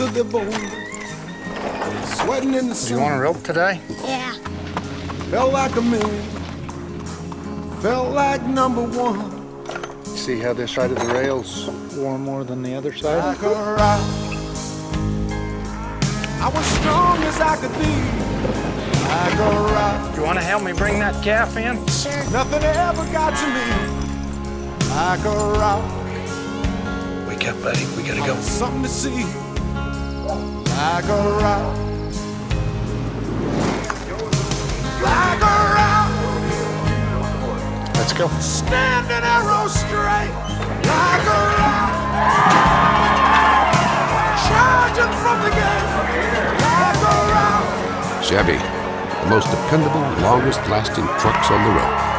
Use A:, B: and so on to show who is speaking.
A: to the bone, sweating in the sun.
B: Do you want a rope today?
C: Yeah.
A: Felt like a million, felt like number one.
B: See how this side of the rail's worn more than the other side?
A: Like a rock, I was strong as I could be. Like a rock,
B: Do you want to help me bring that calf in?
C: Sure.
A: nothing ever got to me. Like a rock,
B: Wake up, buddy. We gotta go.
A: something to see. Like a rock, like a rock,
B: Let's go.
A: standing arrow straight. Like a rock, charging from the gate. Like a rock.
D: Chevy, the most dependable, longest-lasting trucks on the road.